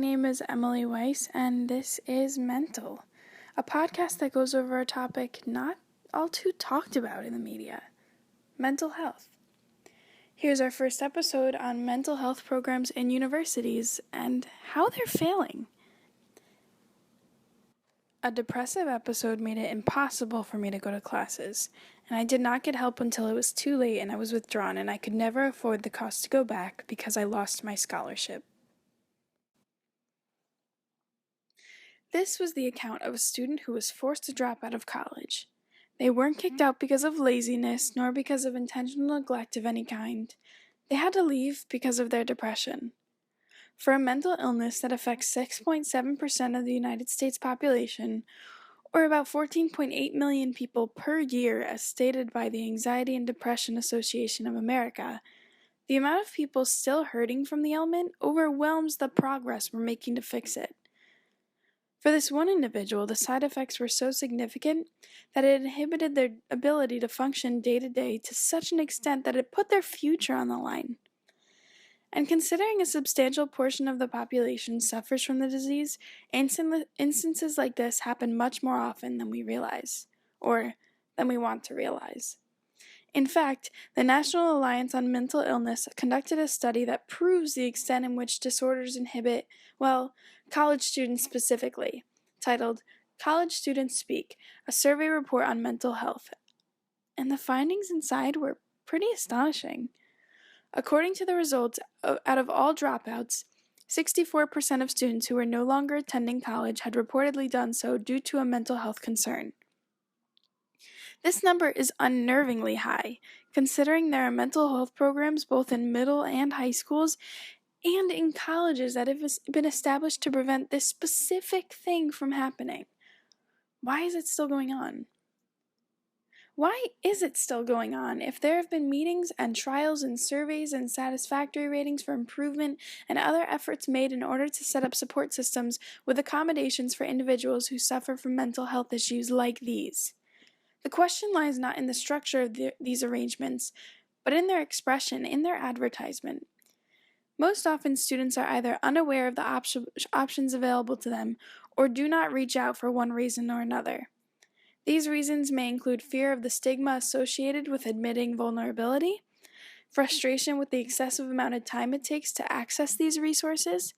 name is Emily Weiss, and this is Mental, a podcast that goes over a topic not all too talked about in the media: mental health. Here's our first episode on mental health programs in universities and how they're failing. A depressive episode made it impossible for me to go to classes, and I did not get help until it was too late and I was withdrawn, and I could never afford the cost to go back because I lost my scholarship. This was the account of a student who was forced to drop out of college. They weren't kicked out because of laziness, nor because of intentional neglect of any kind. They had to leave because of their depression. For a mental illness that affects 6.7% of the United States population, or about 14.8 million people per year as stated by the Anxiety and Depression Association of America, the amount of people still hurting from the ailment overwhelms the progress we're making to fix it. For this one individual, the side effects were so significant that it inhibited their ability to function day to day to such an extent that it put their future on the line. And considering a substantial portion of the population suffers from the disease, instances like this happen much more often than we realize, or than we want to realize. In fact, the National Alliance on Mental Illness conducted a study that proves the extent in which disorders inhibit, college students specifically, titled College Students Speak, a survey report on mental health. And the findings inside were pretty astonishing. According to the results, out of all dropouts, 64% of students who were no longer attending college had reportedly done so due to a mental health concern. This number is unnervingly high, considering there are mental health programs both in middle and high schools and in colleges that have been established to prevent this specific thing from happening. Why is it still going on? Why is it still going on if there have been meetings and trials and surveys and satisfactory ratings for improvement and other efforts made in order to set up support systems with accommodations for individuals who suffer from mental health issues like these? The question lies not in the structure of these arrangements, but in their expression, in their advertisement. Most often, students are either unaware of the options available to them or do not reach out for one reason or another. These reasons may include fear of the stigma associated with admitting vulnerability, frustration with the excessive amount of time it takes to access these resources,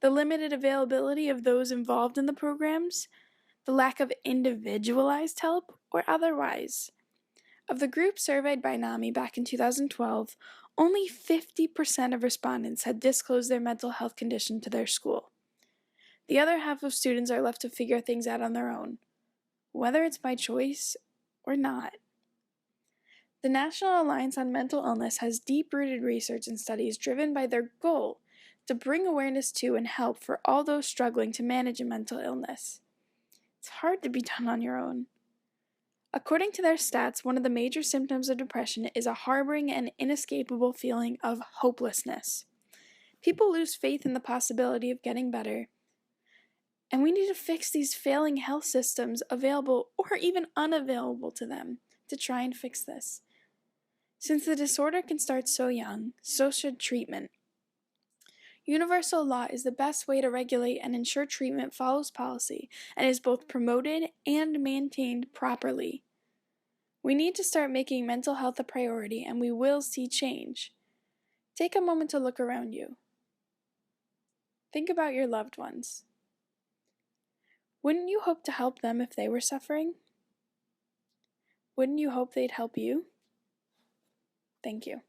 the limited availability of those involved in the programs, the lack of individualized help, or otherwise. Of the group surveyed by NAMI back in 2012, only 50% of respondents had disclosed their mental health condition to their school. The other half of students are left to figure things out on their own, whether it's by choice or not. The National Alliance on Mental Illness has deep-rooted research and studies driven by their goal to bring awareness to and help for all those struggling to manage a mental illness. It's hard to be done on your own. According to their stats, one of the major symptoms of depression is a harboring and inescapable feeling of hopelessness. People lose faith in the possibility of getting better, and we need to fix these failing health systems available or even unavailable to them to try and fix this. Since the disorder can start so young, so should treatment. Universal law is the best way to regulate and ensure treatment follows policy and is both promoted and maintained properly. We need to start making mental health a priority, and we will see change. Take a moment to look around you. Think about your loved ones. Wouldn't you hope to help them if they were suffering? Wouldn't you hope they'd help you? Thank you.